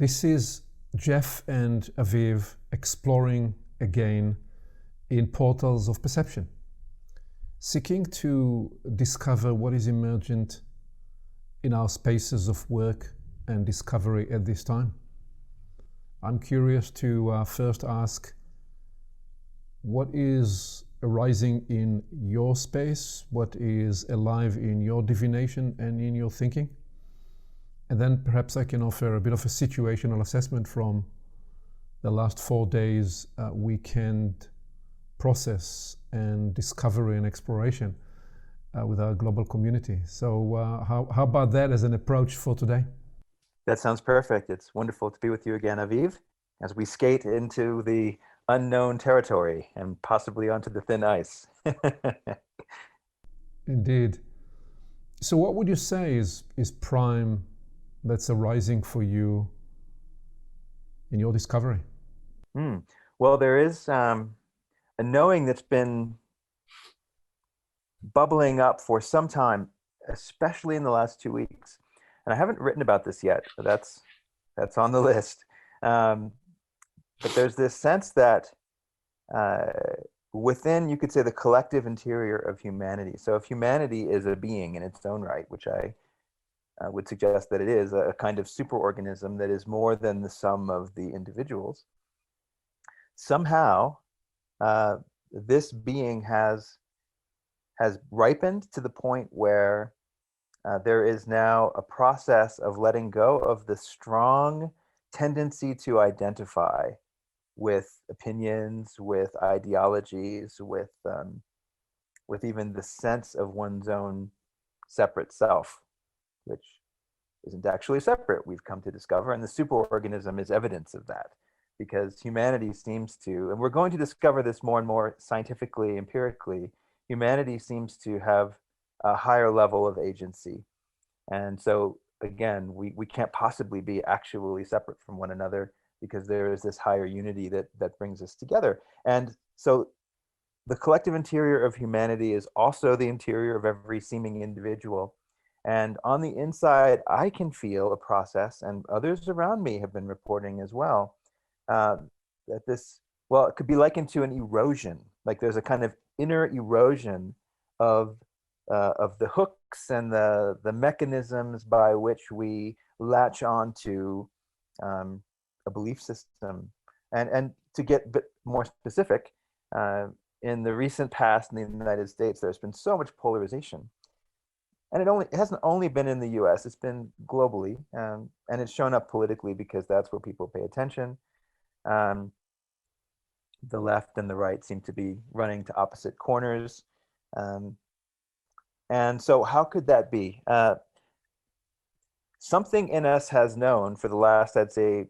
This is Jeff and Aviv exploring again in portals of perception, seeking to discover what is emergent in our spaces of work and discovery at this time. I'm curious to first ask, what is arising in your space? What is alive in your divination and in your thinking? And then perhaps I can offer a bit of a situational assessment from the last 4 days weekend process and discovery and exploration with our global community. So how about that as an approach for today? That sounds perfect. It's wonderful to be with you again, Aviv, as we skate into the unknown territory and possibly onto the thin ice. Indeed. So what would you say is prime that's arising for you in your discovery? Well, there is a knowing that's been bubbling up for some time, especially in the last 2 weeks. And I haven't written about this yet, but that's on the list. But there's this sense that within, you could say, the collective interior of humanity. So if humanity is a being in its own right, which I would suggest that it is, a kind of superorganism that is more than the sum of the individuals, somehow this being has ripened to the point where there is now a process of letting go of the strong tendency to identify with opinions, with ideologies, with even the sense of one's own separate self, which isn't actually separate, we've come to discover. And the superorganism is evidence of that, because humanity seems to, and we're going to discover this more and more scientifically, empirically, humanity seems to have a higher level of agency. And so again, we can't possibly be actually separate from one another, because there is this higher unity that brings us together. And so the collective interior of humanity is also the interior of every seeming individual. And on the inside, I can feel a process, and others around me have been reporting as well, that this, well, it could be likened to an erosion. Like there's a kind of inner erosion of the hooks and the mechanisms by which we latch on to a belief system. And to get a bit more specific, in the recent past in the United States, there's been so much polarization. And it hasn't only been in the US, it's been globally, and it's shown up politically because that's where people pay attention. The left and the right seem to be running to opposite corners. And so how could that be? Something in us has known for the last, I'd say,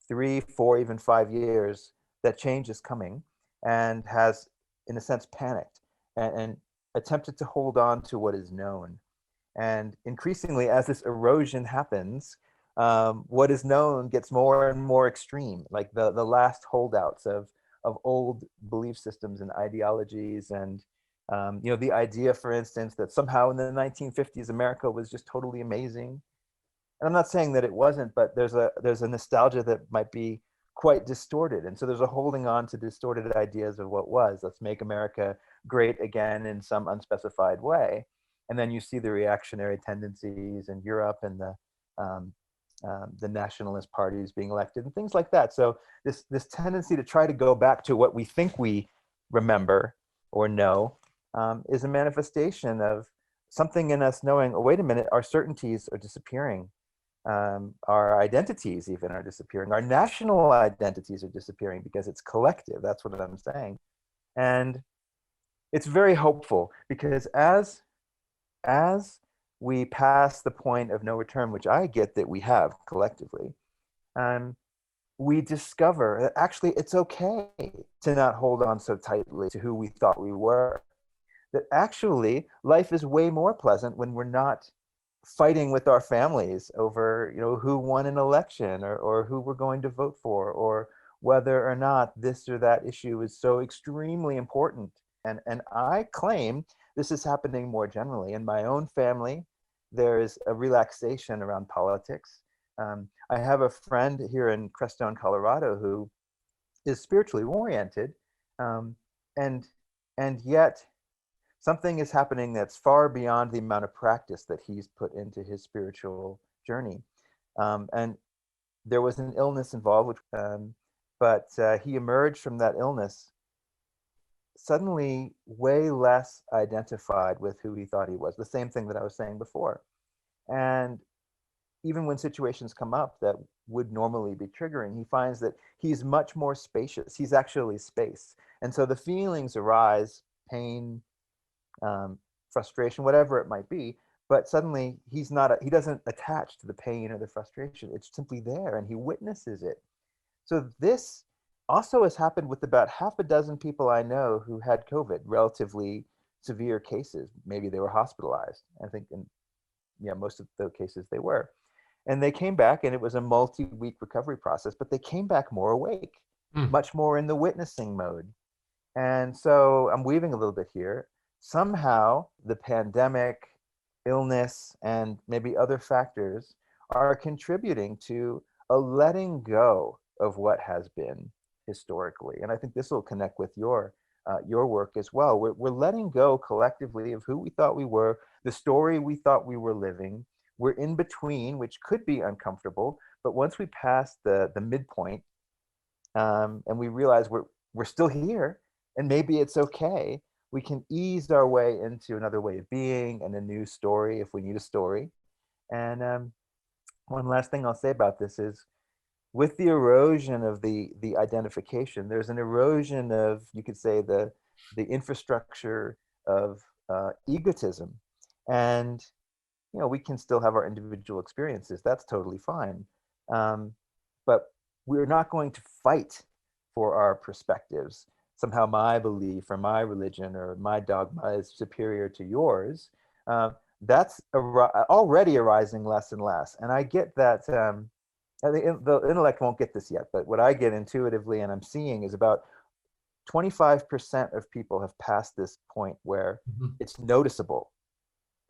3, 4, even 5 years that change is coming, and has, in a sense, panicked and attempted to hold on to what is known. And increasingly, as this erosion happens, what is known gets more and more extreme, like the last holdouts of old belief systems and ideologies. And the idea, for instance, that somehow in the 1950s America was just totally amazing. And I'm not saying that it wasn't, but there's a nostalgia that might be quite distorted. And so there's a holding on to distorted ideas of what was. Let's make America great again in some unspecified way. And then you see the reactionary tendencies in Europe and the nationalist parties being elected and things like that. So this tendency to try to go back to what we think we remember or know is a manifestation of something in us knowing, oh, wait a minute, our certainties are disappearing. Our identities even are disappearing. Our national identities are disappearing because it's collective. That's what I'm saying. And it's very hopeful, because as we pass the point of no return, which I get that we have collectively, we discover that actually it's okay to not hold on so tightly to who we thought we were. That actually life is way more pleasant when we're not fighting with our families over, who won an election or who we're going to vote for, or whether or not this or that issue is so extremely important. And I claim this is happening more generally. In my own family, there is a relaxation around politics. I have a friend here in Crestone, Colorado, who is spiritually oriented, um, and and yet something is happening that's far beyond the amount of practice that he's put into his spiritual journey. And there was an illness involved, but he emerged from that illness suddenly way less identified with who he thought he was. The same thing that I was saying before. And even when situations come up that would normally be triggering, he finds that he's much more spacious. He's actually space. And so the feelings arise, pain, frustration, whatever it might be, but suddenly he doesn't attach to the pain or the frustration. It's simply there and he witnesses it. So this also has happened with about half a dozen people I know who had COVID, relatively severe cases. Maybe they were hospitalized. I think most of the cases they were. And they came back, and it was a multi-week recovery process, but they came back more awake, much more in the witnessing mode. And so I'm weaving a little bit here. Somehow the pandemic, illness, and maybe other factors are contributing to a letting go of what has been historically. And I think this will connect with your work as well. We're letting go collectively of who we thought we were, the story we thought we were living. We're in between, which could be uncomfortable, but once we pass the midpoint, and we realize we're still here, and maybe it's okay, we can ease our way into another way of being and a new story if we need a story. And one last thing I'll say about this is, with the erosion of the identification, there's an erosion of, you could say, the infrastructure of egotism. And we can still have our individual experiences. That's totally fine. But we're not going to fight for our perspectives. Somehow my belief or my religion or my dogma is superior to yours. That's already arising less and less. And I get that. The intellect won't get this yet, but what I get intuitively and I'm seeing is about 25% of people have passed this point where it's noticeable.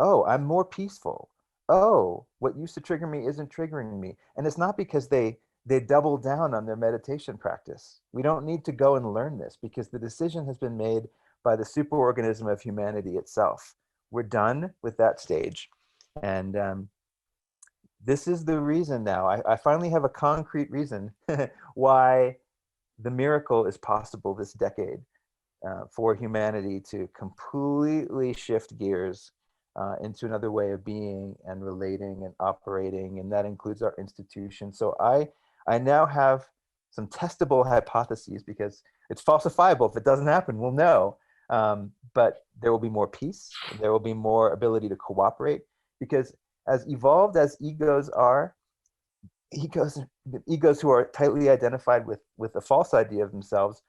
Oh, I'm more peaceful. Oh, what used to trigger me isn't triggering me. And it's not because they double down on their meditation practice. We don't need to go and learn this because the decision has been made by the superorganism of humanity itself. We're done with that stage. And this is the reason now. I finally have a concrete reason why the miracle is possible this decade for humanity to completely shift gears into another way of being and relating and operating, and that includes our institution. So I now have some testable hypotheses, because it's falsifiable. If it doesn't happen, we'll know. But there will be more peace. There will be more ability to cooperate, because as evolved as egos are, egos who are tightly identified with a false idea of themselves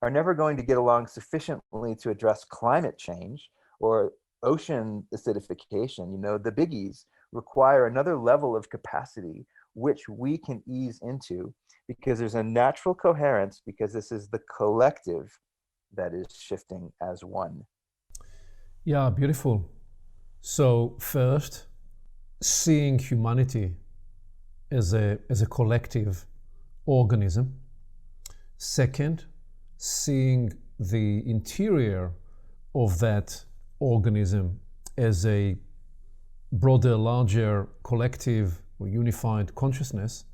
are never going to get along sufficiently to address climate change or ocean acidification. The biggies require another level of capacity, which we can ease into, because there's a natural coherence, because this is the collective that is shifting as one. Yeah, beautiful. So first, seeing humanity as a collective organism. Second, seeing the interior of that organism as a broader, larger, collective or unified consciousness.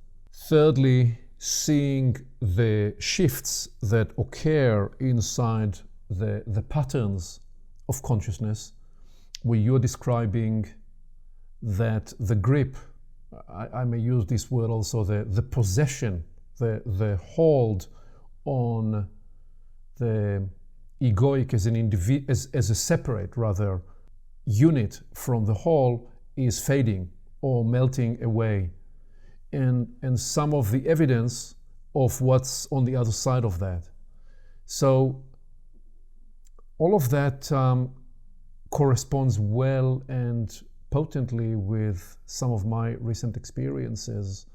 Thirdly, seeing the shifts that occur inside the patterns of consciousness, where you're describing that the grip, I may use this word also, the possession, the hold on the egoic as an as a separate, rather, unit from the whole is fading or melting away. And some of the evidence of what's on the other side of that. So all of that corresponds well and potently with some of my recent experiences,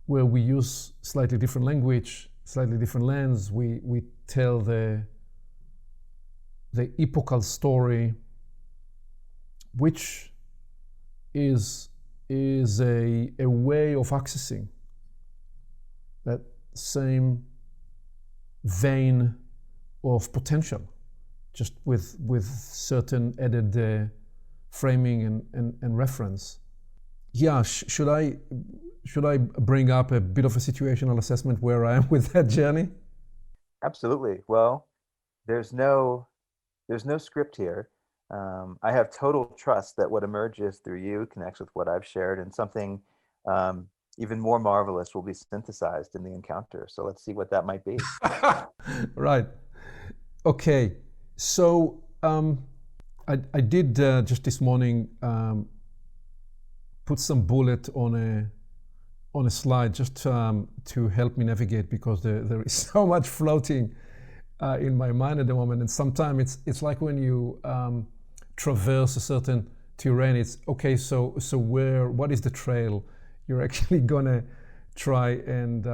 where we use slightly different language, slightly different lens. We tell the epochal story, which is is a way of accessing that same vein of potential, just with certain added framing and reference. Yeah, should I bring up a bit of a situational assessment where I am with that journey? Absolutely. Well, there's no script here. I have total trust that what emerges through you connects with what I've shared, and something even more marvelous will be synthesized in the encounter. So let's see what that might be. Right. Okay. So I did just this morning put some bullet on a slide just to help me navigate, because there is so much floating in my mind at the moment, and sometimes it's like when you traverse a certain terrain, it's okay, so what is the trail you're actually gonna try and